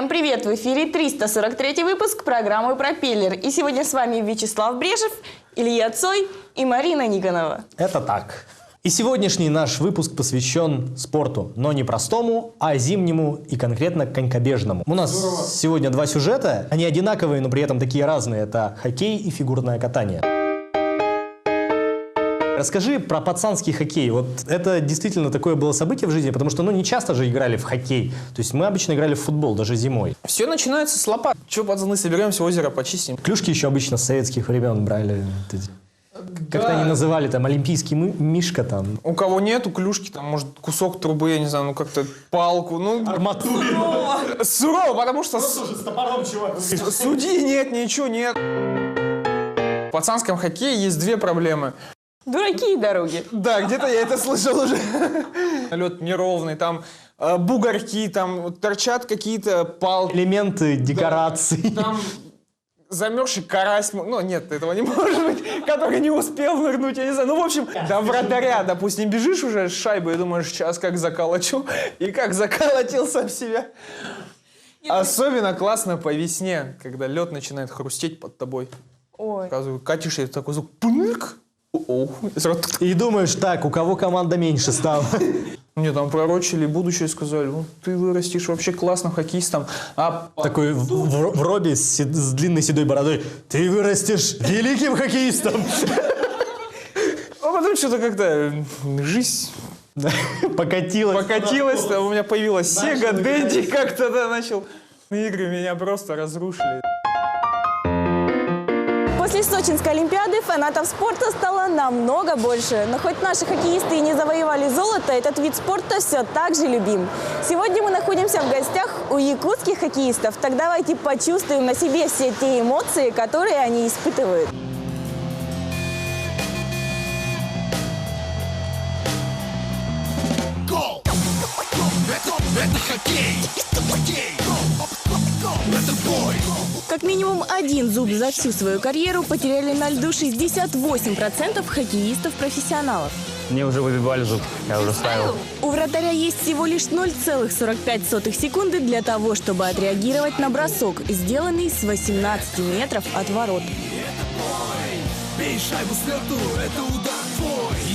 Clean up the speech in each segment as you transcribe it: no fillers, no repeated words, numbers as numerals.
Всем привет! В эфире 343 выпуск программы «Пропеллер». И сегодня с вами Вячеслав Брежев, Илья Цой и Марина Никонова. Это так. И сегодняшний наш выпуск посвящен спорту, но не простому, а зимнему и конкретно конькобежному. У нас сегодня два сюжета, они одинаковые, но при этом такие разные. Это хоккей и фигурное катание. Расскажи про пацанский хоккей. Вот это действительно такое было событие в жизни, потому что не часто же играли в хоккей. То есть мы обычно играли в футбол, даже зимой. Все начинается с лопат. Че, пацаны, соберемся, озеро почистим. Клюшки еще обычно с советских времен брали. Как-то они называли там олимпийский мишка там. У кого нету клюшки, там, может, кусок трубы, я не знаю, как-то палку, Арматуру. Сурово, потому что... С топором, чувак. Судьи нет, ничего нет. В пацанском хоккее есть две проблемы. Дураки и дороги. Да, где-то я это слышал уже. Лед неровный, там бугорки, там торчат какие-то палки. Элементы декораций. Там замерзший карась, нет, этого не может быть, который не успел нырнуть, я не знаю. В общем, до вратаря, допустим, бежишь уже с шайбой и думаешь, сейчас как заколочу, и как заколотил сам себя. Особенно классно по весне, когда лед начинает хрустеть под тобой. Ой. Катишь, и такой звук, пынк. И думаешь, так, у кого команда меньше стала? Мне там пророчили будущее, сказали, ты вырастешь вообще классным хоккеистом. Такой в робе с длинной седой бородой. Ты вырастешь великим хоккеистом. А потом что-то как-то жизнь покатилась. У меня появилась Сега, Дэнди, как-то начал. Игры меня просто разрушили. После Сочинской Олимпиады фанатов спорта стало намного больше. Но хоть наши хоккеисты и не завоевали золото, этот вид спорта все так же любим. Сегодня мы находимся в гостях у якутских хоккеистов. Так давайте почувствуем на себе все те эмоции, которые они испытывают. Это хоккей! Это бой! Как минимум один зуб за всю свою карьеру потеряли на льду 68% хоккеистов-профессионалов. Мне уже выбивали зуб, я уже ставил. У вратаря есть всего лишь 0,45 секунды для того, чтобы отреагировать на бросок, сделанный с 18 метров от ворот.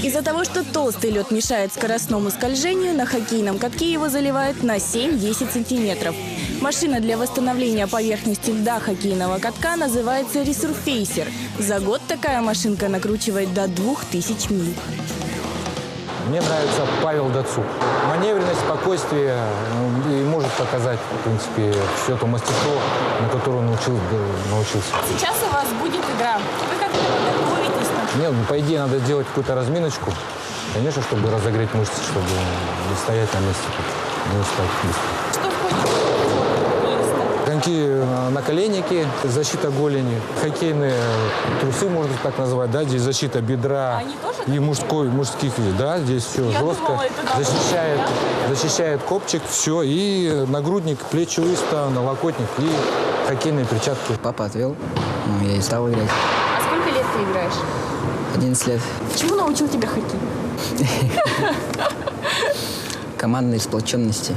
Из-за того, что толстый лед мешает скоростному скольжению, на хоккейном катке его заливают на 7-10 сантиметров. Машина для восстановления поверхности льда хоккейного катка называется ресурфейсер. За год такая машинка накручивает до 2000 миль. Мне нравится Павел Дацук. Маневренность, спокойствие и может показать, в принципе, все то мастерство, на которое он научился. Сейчас у вас будет игра. Вы как-то готовитесь? Нет, по идее, надо делать какую-то разминочку. Конечно, чтобы разогреть мышцы, чтобы не стоять на месте, не устать быстро. Что входит? Коньки, наколенники, защита голени, хоккейные трусы, можно так назвать, да, здесь защита бедра и мужских, да, здесь все жестко, защищает копчик, все, и нагрудник, плечевые ставы, налокотник и хоккейные перчатки. Папа отвел, я и стал играть. А сколько лет ты играешь? 11 лет. Чему научил тебя хоккей? Командной сплоченности.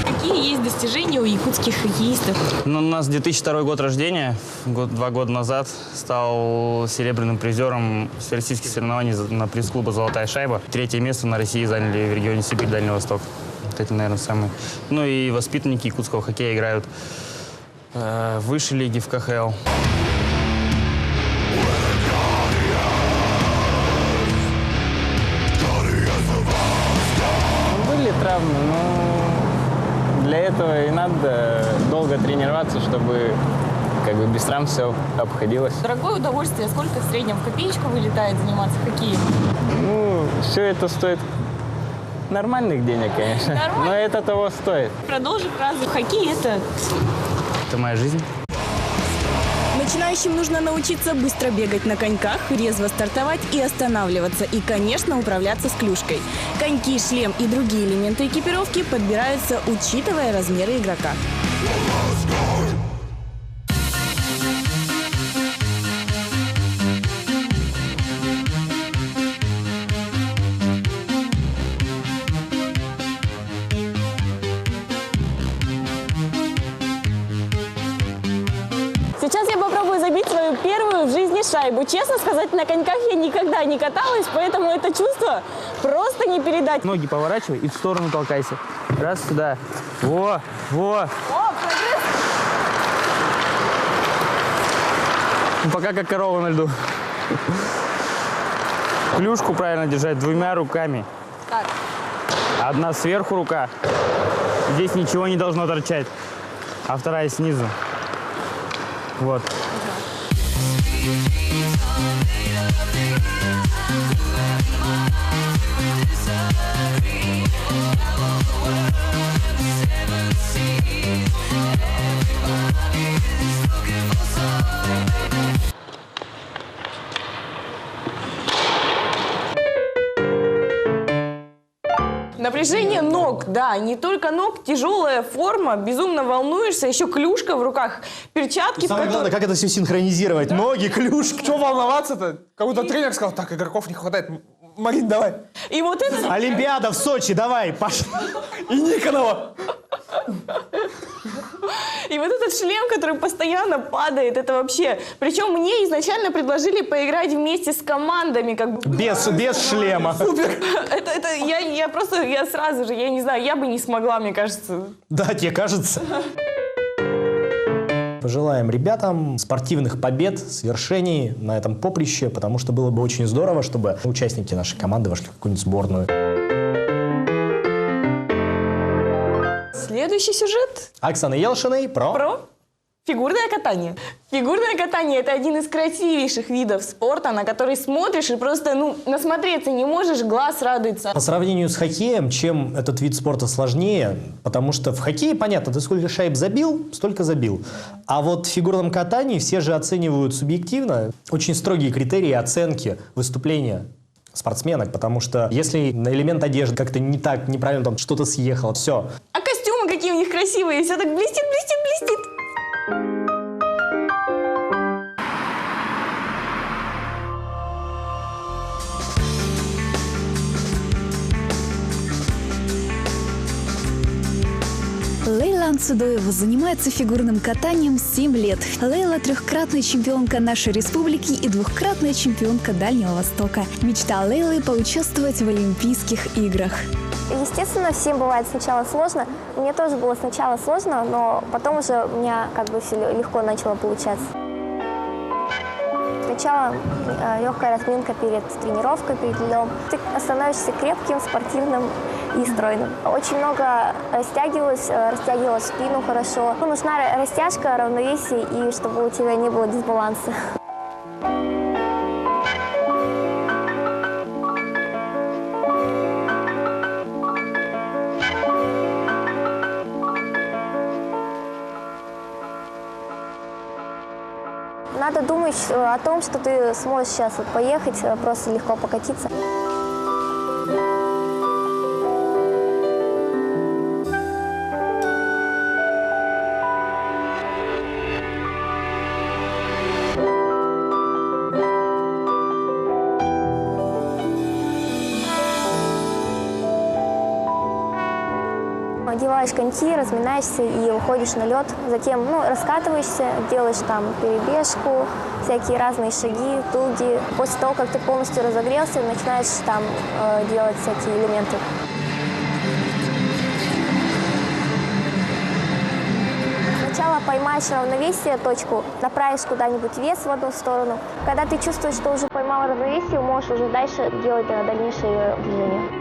Какие есть достижения у якутских хоккеистов? У нас 2002 год рождения, 2 года назад стал серебряным призером всероссийских соревнований на пресс-клуба «Золотая шайба». 3-е место на России заняли в регионе Сибирь, Дальний Восток. Вот это, наверное, самое. И воспитанники якутского хоккея играют в высшей лиге в КХЛ. Были травмы, но для этого и надо долго тренироваться, чтобы без травм все обходилось. Дорогое удовольствие. Сколько в среднем в копеечку вылетает заниматься хоккеем? Все это стоит нормальных денег, конечно. Нормально. Но это того стоит. Продолжи фразу. Хоккей – это... Это моя жизнь. Начинающим нужно научиться быстро бегать на коньках, резво стартовать и останавливаться. И, конечно, управляться с клюшкой. Коньки, шлем и другие элементы экипировки подбираются, учитывая размеры игрока. шайбу. Честно сказать, на коньках я никогда не каталась, поэтому это чувство просто не передать. Ноги поворачивай и в сторону толкайся. Раз, сюда. Во, во. О, прогресс! Ну, пока как корова на льду. Клюшку правильно держать двумя руками. Так. Одна сверху рука. Здесь ничего не должно торчать. А вторая снизу. Вот. Напряжение ног, да, не только ног, тяжелая форма, безумно волнуешься, еще клюшка в руках, перчатки. Самое главное, как это все синхронизировать. Ноги, клюшка. Что волноваться-то? Как будто тренер сказал, так, игроков не хватает. Марин, давай. И вот это... Олимпиада в Сочи, давай, пошли. И Никонова. И вот этот шлем, который постоянно падает, это вообще... Причем мне изначально предложили поиграть вместе с командами, как бы... Без шлема. Я сразу же, я не знаю, я бы не смогла, мне кажется. Да, тебе кажется. Пожелаем ребятам спортивных побед, свершений на этом поприще, потому что было бы очень здорово, чтобы участники нашей команды вошли в какую-нибудь сборную. Следующий сюжет Оксана Елшиной про фигурное катание. Фигурное катание – это один из красивейших видов спорта, на который смотришь и просто, насмотреться не можешь, глаз радуется. По сравнению с хоккеем, чем этот вид спорта сложнее, потому что в хоккее, понятно, ты сколько шайб забил, столько забил. А вот в фигурном катании все же оценивают субъективно. Очень строгие критерии оценки выступления спортсменок, потому что если на элемент одежды как-то не так, неправильно там что-то съехало, все. А костюмы какие у них красивые, все так блестит, блестит, блестит. Лейла Ансудоева занимается фигурным катанием 7 лет. Лейла – трехкратная чемпионка нашей республики и двухкратная чемпионка Дальнего Востока. Мечта Лейлы – поучаствовать в Олимпийских играх. Естественно, всем бывает сначала сложно. Мне тоже было сначала сложно, но потом уже у меня все легко начало получаться. Сначала легкая разминка перед тренировкой, перед льдом. Ты становишься крепким, спортивным и стройным. Очень много растягивала спину хорошо. Нужна растяжка, равновесие и чтобы у тебя не было дисбаланса. Надо думать о том, что ты сможешь сейчас поехать, просто легко покатиться. Одеваешь коньки, разминаешься и уходишь на лед. Затем раскатываешься, делаешь там перебежку, всякие разные шаги, дуги. После того, как ты полностью разогрелся, начинаешь там делать всякие элементы. Сначала поймаешь равновесие, точку, направишь куда-нибудь вес в одну сторону. Когда ты чувствуешь, что уже поймал равновесие, можешь уже дальше делать дальнейшие движения.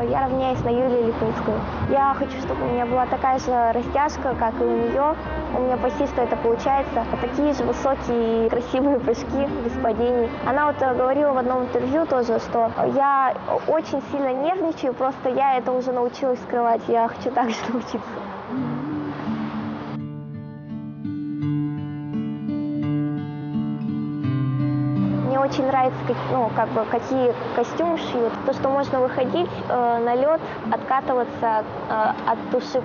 Я равняюсь на Юлию Липницкую. Я хочу, чтобы у меня была такая же растяжка, как и у нее. У меня почти что это получается. Такие же высокие и красивые прыжки без падений. Она говорила в одном интервью тоже, что я очень сильно нервничаю, просто я это уже научилась скрывать. Я хочу так же научиться. Мне очень нравится, какие костюмы шьют. То, что можно выходить на лед, откатываться от души.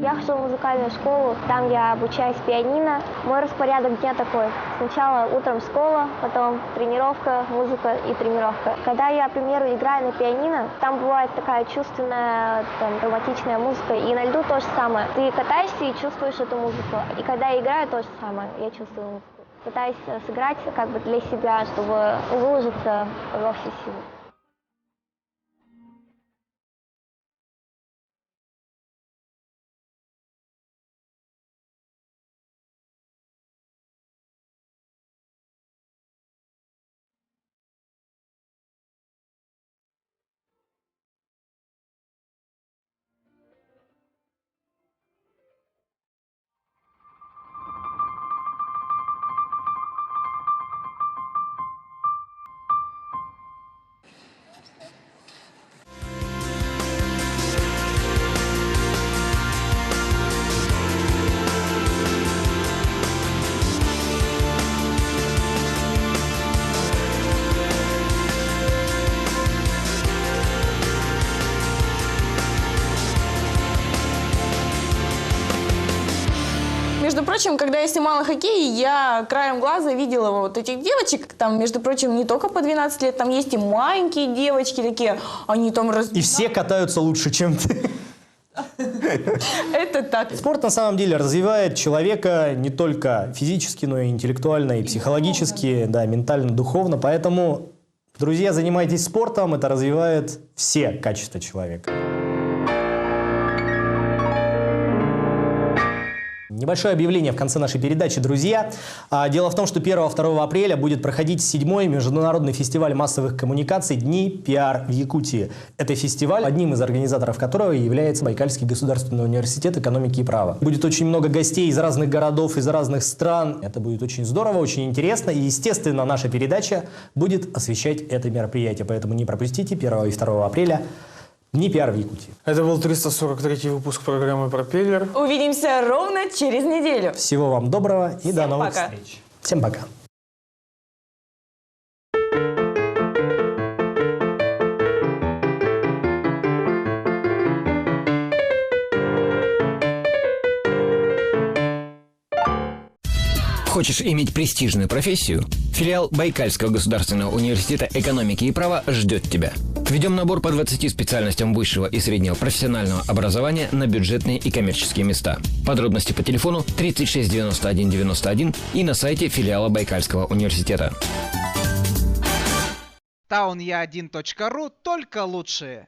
Я хожу в музыкальную школу. Там я обучаюсь пианино. Мой распорядок дня такой. Сначала утром школа, потом тренировка, музыка и тренировка. Когда я, к примеру, играю на пианино, там бывает такая чувственная, там, драматичная музыка. И на льду то же самое. Ты катаешься и чувствуешь эту музыку. И когда я играю, то же самое. Я чувствую музыку. Пытаюсь сыграть как бы для себя, чтобы выложиться во все силы. Между прочим, когда я снимала хоккей, я краем глаза видела вот этих девочек. Там, между прочим, не только по 12 лет, там есть и маленькие девочки такие. Они там И все катаются лучше, чем ты. Это так. Спорт на самом деле развивает человека не только физически, но и интеллектуально, и психологически, да, ментально, духовно. Поэтому, друзья, занимайтесь спортом, это развивает все качества человека. Небольшое объявление в конце нашей передачи, друзья. Дело в том, что 1-2 апреля будет проходить 7-й международный фестиваль массовых коммуникаций «Дни пиар в Якутии». Это фестиваль, одним из организаторов которого является Байкальский государственный университет экономики и права. Будет очень много гостей из разных городов, из разных стран. Это будет очень здорово, очень интересно. И, естественно, наша передача будет освещать это мероприятие. Поэтому не пропустите 1 и 2 апреля. Дни пиар в Якутии. Это был 343-й выпуск программы «Пропеллер». Увидимся ровно через неделю. Всего вам доброго и до новых встреч. Всем пока. Хочешь иметь престижную профессию? Филиал Байкальского государственного университета экономики и права ждет тебя. Ведем набор по 20 специальностям высшего и среднего профессионального образования на бюджетные и коммерческие места. Подробности по телефону 36 91 91 и на сайте филиала Байкальского университета. townya1.ru только лучшее.